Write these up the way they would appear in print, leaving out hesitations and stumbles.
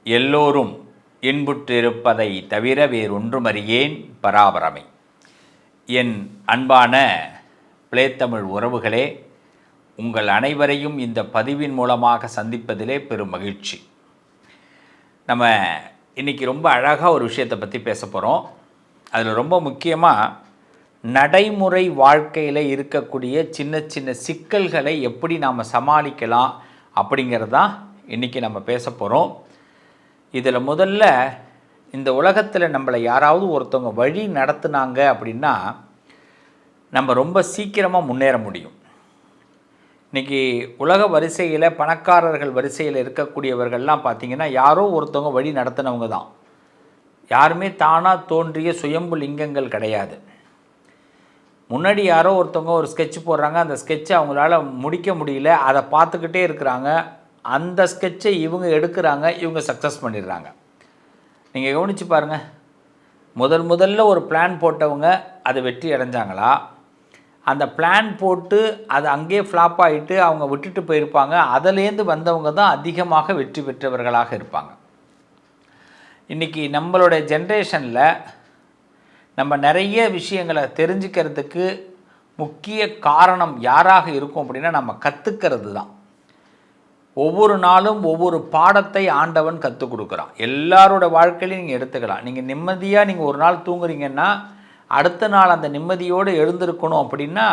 எல்லோரும் இன்புற்றிருப்பதை தவிர வேறொன்றுமறியேன் பராபரமை. என் அன்பான பிளேத்தமிழ் உறவுகளே, உங்கள் அனைவரையும் இந்த பதிவின் மூலமாக சந்திப்பதிலே பெரும் மகிழ்ச்சி. நம்ம இன்றைக்கி ரொம்ப அழகாக ஒரு விஷயத்தை பற்றி பேச போகிறோம். அதில் ரொம்ப முக்கியமாக நடைமுறை வாழ்க்கையில் இருக்கக்கூடிய சின்ன சின்ன சிக்கல்களை எப்படி நாம் சமாளிக்கலாம் அப்படிங்கிறது தான் இன்றைக்கி நம்ம பேச போகிறோம். இதில் முதல்ல இந்த உலகத்தில் நம்மளை யாராவது ஒருத்தவங்க வழி நடத்துனாங்க அப்படின்னா நம்ம ரொம்ப சீக்கிரமாக முன்னேற முடியும். இன்றைக்கி உலக வரிசையில் பணக்காரர்கள் வரிசையில் இருக்கக்கூடியவர்கள்லாம் பார்த்திங்கன்னா யாரோ ஒருத்தவங்க வழி நடத்தினவங்க தான். யாருமே தானாக தோன்றிய சுயம்பு லிங்கங்கள் கிடையாது. முன்னாடி யாரோ ஒருத்தவங்க ஒரு ஸ்கெட்ச் போடுறாங்க, அந்த ஸ்கெட்சை அவங்களால முடிக்க முடியல, அதை பார்த்துக்கிட்டே இருக்கிறாங்க. அந்த ஸ்கெட்சை இவங்க எடுக்கிறாங்க, இவங்க சக்ஸஸ் பண்ணிடுறாங்க. நீங்கள் கவனித்து பாருங்கள், முதல்ல ஒரு பிளான் போட்டவங்க அது வெற்றி அடைஞ்சாங்களா, அந்த பிளான் போட்டு அது அங்கேயே ஃப்ளாப் ஆகிட்டு அவங்க விட்டுட்டு போயிருப்பாங்க, அதிலேருந்து வந்தவங்க தான் அதிகமாக வெற்றி பெற்றவர்களாக இருப்பாங்க. இன்றைக்கி நம்மளுடைய ஜென்ரேஷனில் நம்ம நிறைய விஷயங்களை தெரிஞ்சுக்கிறதுக்கு முக்கிய காரணம் யாராக இருக்கும் அப்படின்னா நம்ம கற்றுக்கிறது தான். ஒவ்வொரு நாளும் ஒவ்வொரு பாடத்தை ஆண்டவன் கற்றுக் கொடுக்குறான். எல்லாரோட வாழ்க்கையிலையும் நீங்கள் எடுத்துக்கலாம். நீங்கள் நிம்மதியாக நீங்கள் ஒரு நாள் தூங்குறீங்கன்னா அடுத்த நாள் அந்த நிம்மதியோடு எழுந்திருக்கணும் அப்படின்னா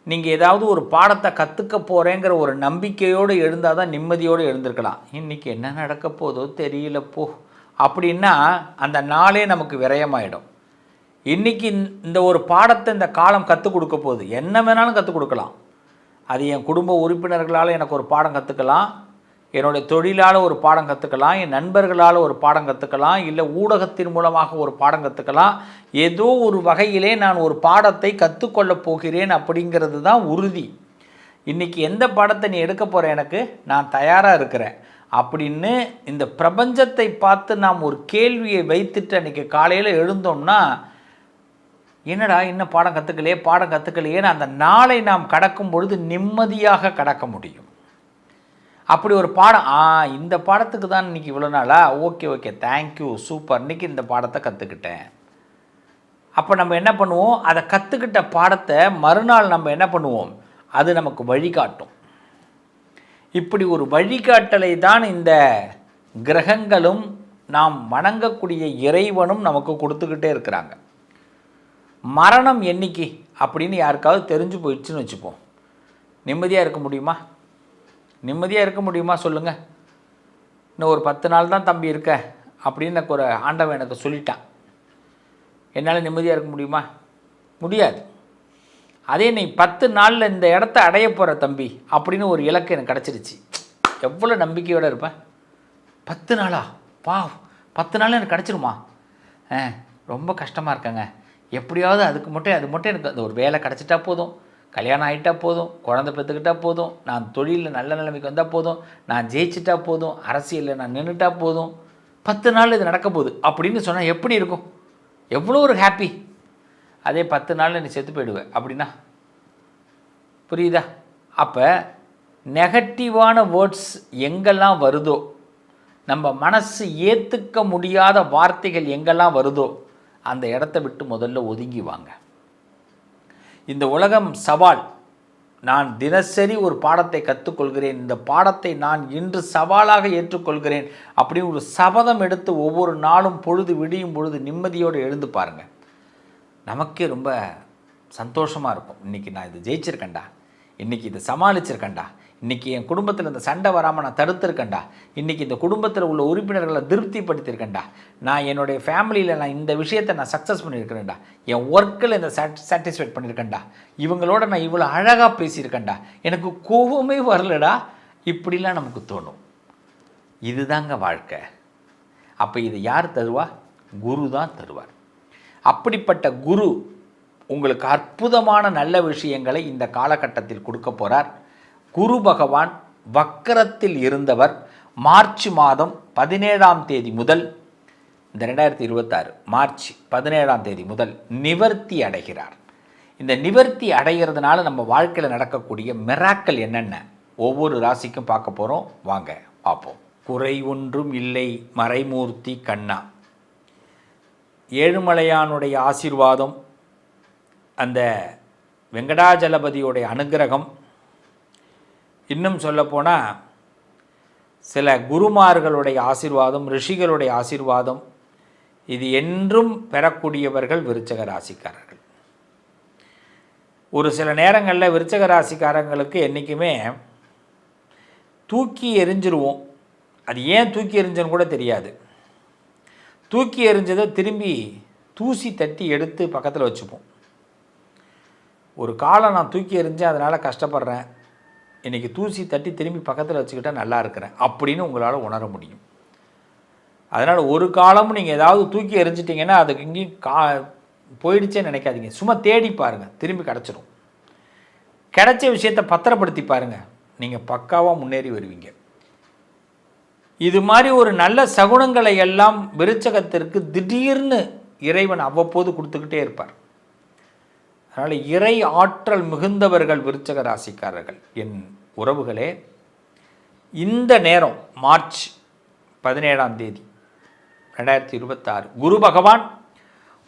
நீங்கள் ஏதாவது ஒரு பாடத்தை கற்றுக்க போகிறேங்கிற ஒரு நம்பிக்கையோடு எழுந்தால் தான் நிம்மதியோடு எழுந்திருக்கலாம். இன்றைக்கி என்ன நடக்க போதோ தெரியலப்போ அப்படின்னா அந்த நாளே நமக்கு விரயமாயிடும். இன்றைக்கி இந்த ஒரு பாடத்தை இந்த காலம் கற்றுக் கொடுக்க போகுது. என்ன வேணாலும் கற்றுக் கொடுக்கலாம். அது என் குடும்ப உறுப்பினர்களால் எனக்கு ஒரு பாடம் கற்றுக்கலாம், என்னுடைய தொழிலால் ஒரு பாடம் கற்றுக்கலாம், என் நண்பர்களால் ஒரு பாடம் கற்றுக்கலாம், இல்லை ஊடகத்தின் மூலமாக ஒரு பாடம் கற்றுக்கலாம். ஏதோ ஒரு வகையிலே நான் ஒரு பாடத்தை கற்றுக்கொள்ளப் போகிறேன் அப்படிங்கிறது தான் உறுதி. இன்றைக்கி எந்த பாடத்தை நீ எடுக்க போகிற, எனக்கு நான் தயாராக இருக்கிறேன் அப்படின்னு இந்த பிரபஞ்சத்தை பார்த்து நாம் ஒரு கேள்வியை வைத்துட்டு அன்றைக்கி காலையில் எழுந்தோம்னா, என்னடா இன்னும் பாடம் கற்றுக்கலையேன்னு அந்த நாளை நாம் கடக்கும் பொழுது நிம்மதியாக கடக்க முடியும். அப்படி ஒரு பாடம், இந்த பாடத்துக்கு தான் இன்றைக்கி இவ்வளோ நாளா, ஓகே தேங்க்யூ சூப்பர், இன்றைக்கி இந்த பாடத்தை கற்றுக்கிட்டேன். அப்போ நம்ம என்ன பண்ணுவோம், அதை கற்றுக்கிட்ட பாடத்தை மறுநாள் நம்ம என்ன பண்ணுவோம், அது நமக்கு வழிகாட்டும். இப்படி ஒரு வழிகாட்டலை தான் இந்த கிரகங்களும் நாம் வணங்கக்கூடிய இறைவனும் நமக்கு கொடுத்துக்கிட்டே இருக்கிறாங்க. மரணம் என்னைக்கு அப்படின்னு யாருக்காவது தெரிஞ்சு போயிடுச்சுன்னு வச்சுப்போம், நிம்மதியாக இருக்க முடியுமா சொல்லுங்கள். இன்னும் ஒரு 10 நாள் தான் தம்பி இருக்க அப்படின்னு எனக்கு ஒரு ஆண்டவன் எனக்கு சொல்லிட்டான், என்னால் நிம்மதியாக இருக்க முடியாது. அதே நீ 10 நாளில் இந்த இடத்த அடைய போகிற தம்பி அப்படின்னு ஒரு இலக்கு எனக்கு கிடச்சிருச்சு, எவ்வளோ நம்பிக்கையோடு இருப்பேன். 10 நாளா, 10 நாள் எனக்கு கிடச்சிருமா, ரொம்ப கஷ்டமாக இருக்கேங்க, எப்படியாவது அது மட்டும் எனக்கு அந்த ஒரு வேலை கிடச்சிட்டா போதும், கல்யாணம் ஆகிட்டா போதும், குழந்தை பெற்றுக்கிட்டா போதும், நான் தொழிலில் நல்ல நிலைமைக்கு வந்தால் போதும், நான் ஜெயிச்சிட்டா போதும், அரசியலில் நான் நின்றுட்டா போதும், 10 நாள் இது நடக்க போகுது அப்படின்னு சொன்னால் எப்படி இருக்கும், எவ்வளோ ஒரு ஹாப்பி. அதே 10 நாளில் நீ செத்து போயிடுவேன் அப்படின்னா புரியுதா? அப்போ நெகட்டிவான வேர்ட்ஸ் எங்கெல்லாம் வருதோ, நம்ம மனசு ஏற்றுக்க முடியாத வார்த்தைகள் எங்கெல்லாம் வருதோ அந்த இடத்த விட்டு முதல்ல ஒதுங்கி வாங்க. இந்த உலகம் சவால். நான் தினசரி ஒரு பாடத்தை கற்றுக்கொள்கிறேன், இந்த பாடத்தை நான் இன்று சவாலாக ஏற்றுக்கொள்கிறேன் அப்படி ஒரு சபதம் எடுத்து ஒவ்வொரு நாளும் பொழுது விடியும் பொழுது நிம்மதியோடு எழுந்து பாருங்கள். நமக்கே ரொம்ப சந்தோஷமாக இருக்கும். இன்றைக்கி நான் இதை ஜெயிச்சிருக்கேன்டா, இன்றைக்கி இதை சமாளிச்சிருக்கேன்டா, இன்றைக்கி என் குடும்பத்தில் இந்த சண்டை வராமல் நான் தடுத்திருக்கேன்டா, இன்றைக்கி இந்த குடும்பத்தில் உள்ள உறுப்பினர்களை திருப்திப்படுத்தியிருக்கேன்டா, நான் என்னுடைய ஃபேமிலியில் நான் இந்த விஷயத்தை நான் சக்ஸஸ் பண்ணியிருக்கிறேன்டா, என் ஒர்க்கில் இந்த சாட்டிஸ்ஃபைட் பண்ணியிருக்கேன்டா, இவங்களோட நான் இவ்வளோ அழகாக பேசியிருக்கேன்டா, எனக்கு கோபமே வரலடா, இப்படிலாம் நமக்கு தோணும். இதுதாங்க வாழ்க்கை. அப்போ இது யார் தருவா? குரு தான் தருவார். அப்படிப்பட்ட குரு உங்களுக்கு அற்புதமான நல்ல விஷயங்களை இந்த காலகட்டத்தில் கொடுக்க போகிறார். குரு பகவான் வக்கரத்தில் இருந்தவர் மார்ச் மாதம் 17ஆம் தேதி முதல், இந்த 2026 மார்ச் 17ஆம் தேதி முதல் நிவர்த்தி அடைகிறார். இந்த நிவர்த்தி அடைகிறதுனால நம்ம வாழ்க்கையில் நடக்கக்கூடிய மிராக்கள் என்னென்ன ஒவ்வொரு ராசிக்கும் பார்க்க போகிறோம். வாங்க பார்ப்போம். குறை ஒன்றும் இல்லை மறைமூர்த்தி கண்ணா. ஏழுமலையானுடைய ஆசீர்வாதம், அந்த வெங்கடாஜலபதியுடைய அனுகிரகம், இன்னும் சொல்லப்போனால் சில குருமார்களுடைய ஆசீர்வாதம், ரிஷிகளுடைய ஆசீர்வாதம், இது என்றும் பெறக்கூடியவர்கள் விருச்சக ராசிக்காரர்கள். ஒரு சில நேரங்களில் விருச்சக ராசிக்காரங்களுக்கு என்றைக்குமே தூக்கி எறிஞ்சிருவோம். அது ஏன் தூக்கி எறிஞ்சன்னு கூட தெரியாது. தூக்கி எறிஞ்சதை திரும்பி தூசி தட்டி எடுத்து பக்கத்தில் வச்சுப்போம். ஒரு காலம் நான் தூக்கி எறிஞ்சேன், அதனால் கஷ்டப்படுறேன், இன்றைக்கி தூசி தட்டி திரும்பி பக்கத்தில் வச்சுக்கிட்டால் நல்லா இருக்கிறேன் அப்படின்னு உங்களால் உணர முடியும். அதனால் ஒரு காலமும் நீங்கள் ஏதாவது தூக்கி எறிஞ்சிட்டிங்கன்னா அதுக்கு இங்கேயும் போயிடுச்சேன்னு நினைக்காதீங்க. சும்மா தேடி பாருங்கள், திரும்பி கிடச்சிரும். கிடைச்ச விஷயத்தை பத்திரப்படுத்தி பாருங்கள், நீங்கள் பக்காவாக முன்னேறி வருவீங்க. இது மாதிரி ஒரு நல்ல சகுனங்களை எல்லாம் விருச்சகத்திற்கு திடீர்னு இறைவன் அவ்வப்போது கொடுத்துக்கிட்டே இருப்பார். அதனால் இறை ஆற்றல் மிகுந்தவர்கள் விருச்சக ராசிக்காரர்கள். என் உறவுகளே, இந்த நேரம் மார்ச் 17ஆம் தேதி 2026 குரு பகவான்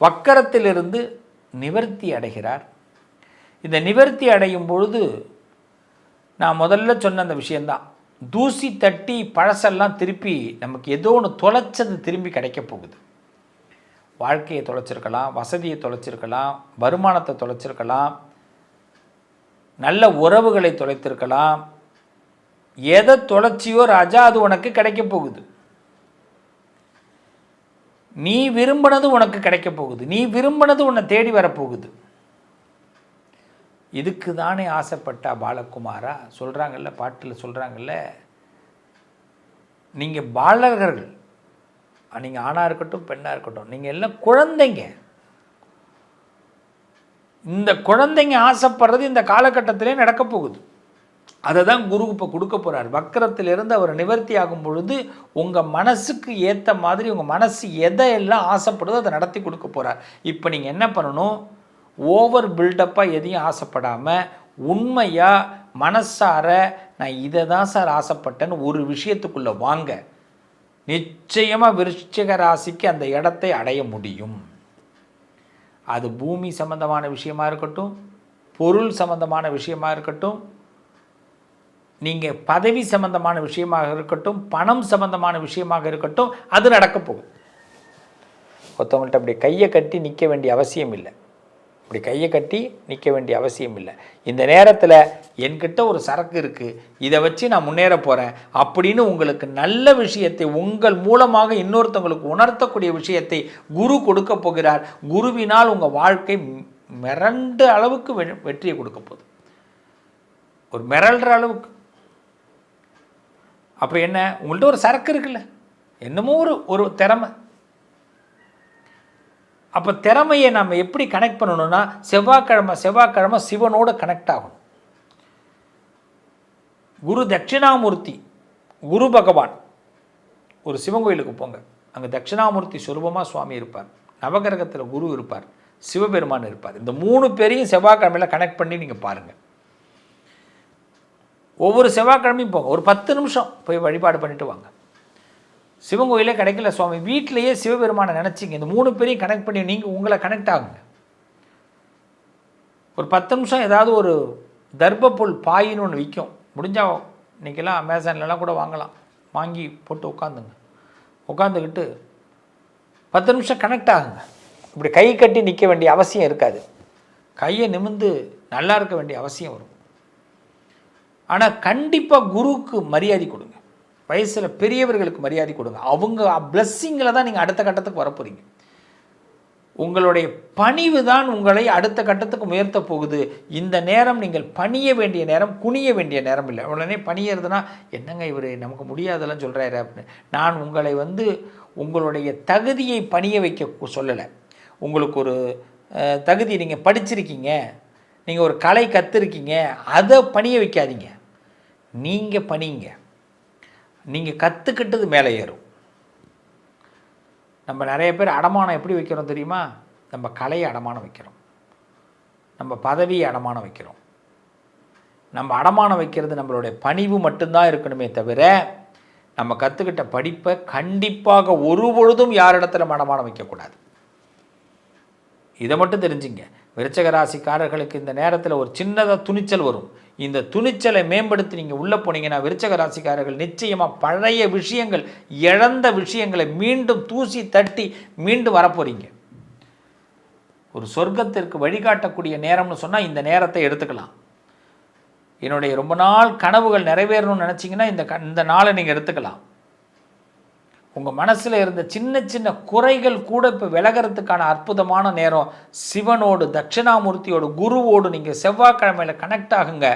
வக்கரத்திலிருந்து நிவர்த்தி அடைகிறார். இந்த நிவர்த்தி அடையும் பொழுது நான் முதல்ல சொன்ன அந்த விஷயந்தான், தூசி தட்டி பழசெல்லாம் திருப்பி நமக்கு ஏதோ ஒன்று தொலைச்சது திரும்பி கிடைக்க போகுது. வாழ்க்கையை தொலைச்சிருக்கலாம், வசதியை தொலைச்சிருக்கலாம், வருமானத்தை தொலைச்சிருக்கலாம், நல்ல உறவுகளை தொலைத்திருக்கலாம். எதை தொலைச்சியோ ராஜா அது உனக்கு கிடைக்க போகுது. நீ விரும்பினது உனக்கு கிடைக்க போகுது. நீ விரும்பினது உன்னை தேடி வரப்போகுது. இதுக்கு தானே ஆசைப்பட்டா பாலகுமாரா? சொல்கிறாங்கல்ல, பாட்டில் சொல்கிறாங்கல்ல, நீங்கள் பாலகர்கள், நீங்கள் ஆணாக இருக்கட்டும் பெண்ணாக இருக்கட்டும், நீங்கள் எல்லாம் குழந்தைங்க. இந்த குழந்தைங்க ஆசைப்படுறது இந்த காலகட்டத்திலே நடக்க போகுது. அதை தான் குரு இப்போ கொடுக்க போகிறார். வக்கரத்திலிருந்து அவர் நிவர்த்தி ஆகும் பொழுது உங்கள் மனசுக்கு ஏற்ற மாதிரி உங்கள் மனசு எதையெல்லாம் ஆசைப்படுதோ அதை நடத்தி கொடுக்க போகிறார். இப்போ நீங்கள் என்ன பண்ணணும், ஓவர் பில்டப்பாக எதையும் ஆசைப்படாமல் உண்மையாக மனசார நான் இதை தான் சார் ஆசைப்பட்டேன்னு ஒரு விஷயத்துக்குள்ளே வாங்க. நிச்சயமாக விருச்சிக ராசிக்கு அந்த இடத்தை அடைய முடியும். அது பூமி சம்பந்தமான விஷயமா இருக்கட்டும், பொருள் சம்பந்தமான விஷயமா இருக்கட்டும், நீங்கள் பதவி சம்பந்தமான விஷயமாக இருக்கட்டும், பணம் சம்பந்தமான விஷயமாக இருக்கட்டும், அது நடக்க போகும். ஒருத்தவங்கள்ட்ட அப்படி கையை கட்டி நிற்க வேண்டிய அவசியம் இல்லை. இப்படி கையை கட்டி நிற்க வேண்டிய அவசியம் இல்லை. இந்த நேரத்தில் என்கிட்ட ஒரு சரக்கு இருக்குது, இதை வச்சு நான் முன்னேற போகிறேன் அப்படின்னு உங்களுக்கு நல்ல விஷயத்தை உங்கள் மூலமாக இன்னொருத்தவங்களுக்கு உணர்த்தக்கூடிய விஷயத்தை குரு கொடுக்க போகிறார். குருவினால் உங்கள் வாழ்க்கை மிரண்ட அளவுக்கு வெற்றியை கொடுக்க போகுது. ஒரு மிரள்ற அளவுக்கு. அப்போ என்ன, உங்கள்கிட்ட ஒரு சரக்கு இருக்குல்ல, என்னமோ ஒரு திறமை. அப்போ திறமையை நம்ம எப்படி கனெக்ட் பண்ணணும்னா, செவ்வாய்க்கிழமை சிவனோடு கனெக்ட் ஆகணும். குரு தட்சிணாமூர்த்தி, குரு பகவான், ஒரு சிவன் கோயிலுக்கு போங்க, அங்கே தட்சிணாமூர்த்தி சுரூபமாக சுவாமி இருப்பார், நவகிரகத்தில் குரு இருப்பார், சிவபெருமான் இருப்பார். இந்த 3 பேரையும் செவ்வாய்க்கிழமையில் கனெக்ட் பண்ணி நீங்கள் பாருங்கள். ஒவ்வொரு செவ்வாய்க்கிழமையும் போங்க, ஒரு 10 நிமிஷம் போய் வழிபாடு பண்ணிட்டு வாங்க. சிவன் கோயிலே கிடைக்கல சுவாமி, வீட்டிலையே சிவபெருமானை நினச்சிங்க. இந்த 3 பேரையும் கனெக்ட் பண்ணி நீங்கள் உங்களை கனெக்ட் ஆகுங்க. ஒரு 10 நிமிஷம் ஏதாவது ஒரு தர்பப்புல் பாயின்னு ஒன்று விற்கும், முடிஞ்சால் இன்றைக்கெல்லாம் அமேசான்லலாம் கூட வாங்கலாம், வாங்கி போட்டு உட்காந்துக்கிட்டு 10 நிமிஷம் கனெக்ட் ஆகுங்க. இப்படி கை கட்டி நிற்க வேண்டிய அவசியம் இருக்காது. கையை நிமிர்ந்து நல்லா இருக்க வேண்டிய அவசியம் வரும். ஆனால் கண்டிப்பாக குருவுக்கு மரியாதை கொடுங்க. வயசில் பெரியவர்களுக்கு மரியாதை கொடுங்க. அவங்க பிளஸ்ஸிங்கில் தான் நீங்கள் அடுத்த கட்டத்துக்கு வரப்போகிறீங்க. உங்களுடைய பணிவு தான் உங்களை அடுத்த கட்டத்துக்கு உயர்த்த போகுது. இந்த நேரம் நீங்கள் பணிய வேண்டிய நேரம், குனிய வேண்டிய நேரம் இல்லை. உடனே பணியறதுனா என்னங்க இவர் நமக்கு முடியாதெல்லாம் சொல்கிறாரு அப்படின்னு. நான் உங்களை உங்களுடைய தகுதியை பணிய வைக்க சொல்லலை. உங்களுக்கு ஒரு தகுதி, நீங்கள் படிச்சிருக்கீங்க, நீங்கள் ஒரு கலை கற்றுருக்கீங்க, அதை பணிய வைக்காதீங்க. நீங்கள் பணிங்க. நீங்கள் கற்றுக்கிட்டது மேலே ஏறும். நம்ம நிறைய பேர் அடமானம் எப்படி வைக்கிறோம் தெரியுமா? நம்ம கலையை அடமானம் வைக்கிறோம், நம்ம பதவியை அடமானம் வைக்கிறோம். நம்ம அடமானம் வைக்கிறது நம்மளுடைய பணிவு மட்டும்தான் இருக்கணுமே தவிர நம்ம கற்றுக்கிட்ட படிப்பை கண்டிப்பாக ஒரு பொழுதும் யாரிடத்துல மனமானம் வைக்கக்கூடாது. இதை மட்டும் தெரிஞ்சுங்க. விருச்சிக ராசிக்காரர்களுக்கு இந்த நேரத்தில் ஒரு சின்னதாக துணிச்சல் வரும். இந்த துணிச்சலை மேம்படுத்தி நீங்கள் உள்ளே போனீங்கன்னா விருச்சிக ராசிக்காரர்கள் நிச்சயமாக பழைய விஷயங்கள், இழந்த விஷயங்களை மீண்டும் தூசி தட்டி மீண்டும் வரப்போகிறீங்க. ஒரு சொர்க்கத்திற்கு வழிகாட்டக்கூடிய நேரம்னு சொன்னால் இந்த நேரத்தை எடுத்துக்கலாம். என்னுடைய ரொம்ப நாள் கனவுகள் நிறைவேறணும்னு நினச்சிங்கன்னா இந்த நாளை நீங்கள் எடுத்துக்கலாம். உங்கள் மனசில் இருந்த சின்ன சின்ன குறைகள் கூட இப்போ விலகிறதுக்கான அற்புதமான நேரம். சிவனோடு, தட்சிணாமூர்த்தியோடு, குருவோடு நீங்கள் செவ்வாய்க்கிழமையில் கனெக்ட் ஆகுங்க.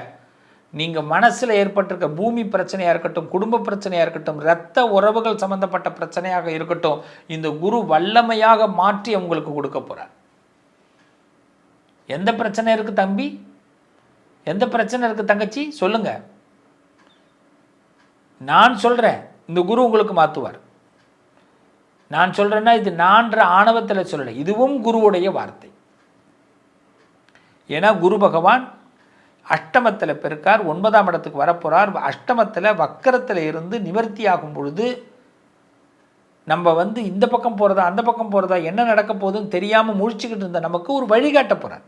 நீங்கள் மனசில் ஏற்பட்டிருக்க பூமி பிரச்சனையாக இருக்கட்டும், குடும்ப பிரச்சனையாக இருக்கட்டும், இரத்த உறவுகள் சம்மந்தப்பட்ட பிரச்சனையாக இருக்கட்டும், இந்த குரு வல்லமையாக மாற்றி உங்களுக்கு கொடுக்க போகிறார். எந்த பிரச்சனை இருக்குது தம்பி, எந்த பிரச்சனை இருக்குது தங்கச்சி, சொல்லுங்க. நான் சொல்கிறேன், இந்த குரு உங்களுக்கு மாற்றுவார். நான் சொல்கிறேன்னா இது நான்ற ஆணவத்தில் சொல்லலை, இதுவும் குருவுடைய வார்த்தை. ஏன்னா குரு பகவான் அஷ்டமத்தில் பெருக்கார், 9ஆம் இடத்துக்கு வரப்போகிறார். அஷ்டமத்தில் வக்கரத்தில் இருந்து நிவர்த்தி ஆகும் பொழுது நம்ம இந்த பக்கம் போகிறதா அந்த பக்கம் போகிறதா என்ன நடக்க போகுதுன்னு தெரியாமல் முழிச்சுக்கிட்டு இருந்த நமக்கு ஒரு வழிகாட்ட போகிறார்.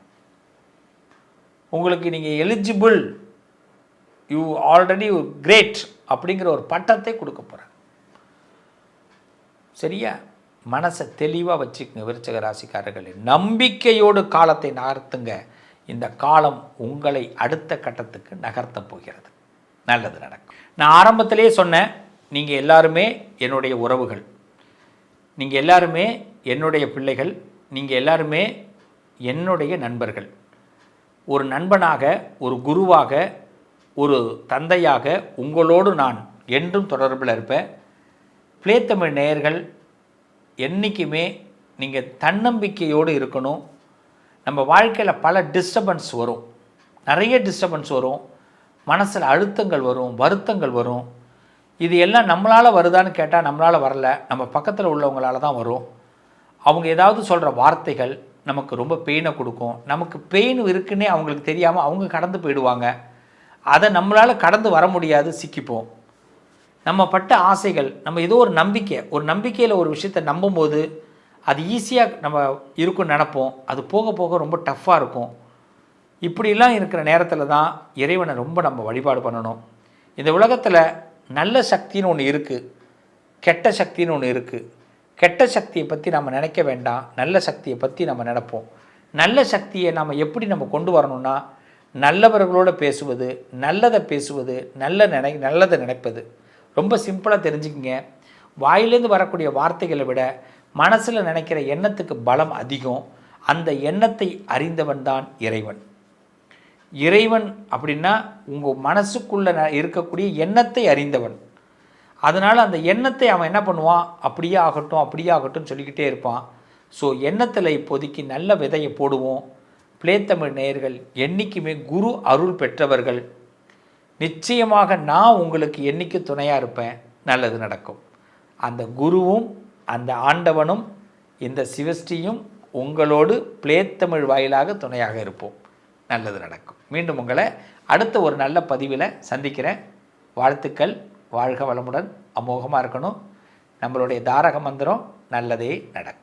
உங்களுக்கு நீங்கள் எலிஜிபிள், யூ ஆல்ரெடி கிரேட் அப்படிங்கிற ஒரு பட்டத்தை கொடுக்க போகிறார். சரியா? மனசை தெளிவாக வச்சுக்கோங்க விருச்சிக ராசிக்காரர்களே. நம்பிக்கையோடு காலத்தை நகர்த்துங்க. இந்த காலம் உங்களை அடுத்த கட்டத்துக்கு நகர்த்த போகிறது. நல்லது நடக்கும். நான் ஆரம்பத்திலே சொன்னேன், நீங்கள் எல்லாருமே என்னுடைய உறவுகள், நீங்கள் எல்லாருமே என்னுடைய பிள்ளைகள், நீங்கள் எல்லாருமே என்னுடைய நண்பர்கள். ஒரு நண்பனாக, ஒரு குருவாக, ஒரு தந்தையாக உங்களோடு நான் என்றும் தொடர்பில் இருப்பேன். ப்ளே தமிழ் நேயர்கள் என்றைக்குமே நீங்கள் தன்னம்பிக்கையோடு இருக்கணும். நம்ம வாழ்க்கையில் பல டிஸ்டர்பன்ஸ் வரும், நிறைய டிஸ்டர்பன்ஸ் வரும், மனசில் அழுத்தங்கள் வரும், வருத்தங்கள் வரும். இது எல்லாம் நம்மளால் வருதான்னு கேட்டால் நம்மளால் வரல, நம்ம பக்கத்தில் உள்ளவங்களால தான் வரும். அவங்க ஏதாவது சொல்கிற வார்த்தைகள் நமக்கு ரொம்ப பெயினை கொடுக்கும். நமக்கு பெயின் இருக்குன்னே அவங்களுக்கு தெரியாமல் அவங்க கடந்து போயிடுவாங்க. அதை நம்மளால் கடந்து வர முடியாது, சிக்கிப்போம். நம்ம பட்ட ஆசைகள், நம்ம ஏதோ ஒரு நம்பிக்கையில் ஒரு விஷயத்தை நம்பும்போது அது ஈஸியாக நம்ம இருக்குன்னு நினப்போம். அது போக போக ரொம்ப டஃப்பாக இருக்கும். இப்படிலாம் இருக்கிற நேரத்தில் தான் இறைவனை ரொம்ப நம்ம வழிபாடு பண்ணணும். இந்த உலகத்தில் நல்ல சக்தின்னு ஒன்று இருக்குது, கெட்ட சக்தின்னு ஒன்று இருக்குது. கெட்ட சக்தியை பற்றி நம்ம நினைக்க வேண்டாம், நல்ல சக்தியை பற்றி நம்ம நினைப்போம். நல்ல சக்தியை நம்ம கொண்டு வரணும்னா நல்லவர்களோடு பேசுவது, நல்லதை பேசுவது, நல்லதை நினைப்பது. ரொம்ப சிம்பிளாக தெரிஞ்சுக்கிங்க. வாயிலேருந்து வரக்கூடிய வார்த்தைகளை விட மனசில் நினைக்கிற எண்ணத்துக்கு பலம் அதிகம். அந்த எண்ணத்தை அறிந்தவன் தான் இறைவன். இறைவன் அப்படின்னா உங்கள் மனசுக்குள்ளே இருக்கக்கூடிய எண்ணத்தை அறிந்தவன். அதனால் அந்த எண்ணத்தை அவன் என்ன பண்ணுவான், அப்படியே ஆகட்டும் சொல்லிக்கிட்டே இருப்பான். ஸோ எண்ணத்தில் இப்போதைக்கு நல்ல விதையை போடுவோம். ப்ளே தமிழ் நேயர்கள் என்றைக்குமே குரு அருள் பெற்றவர்கள். நிச்சயமாக நான் உங்களுக்கு என்றைக்கு துணையாக இருப்பேன், நல்லது நடக்கும். அந்த குருவும் அந்த ஆண்டவனும் இந்த சிவஸ்ரீயும் உங்களோடு ப்ளே தமிழ் வாயிலாக துணையாக இருப்போம். நல்லது நடக்கும். மீண்டும் உங்களை அடுத்த ஒரு நல்ல பதிவில் சந்திக்கிறேன். வாழ்த்துக்கள். வாழ்க வளமுடன், அமோகமாக இருக்கணும். நம்மளுடைய தாரக மந்திரம் நல்லதே நடக்கும்.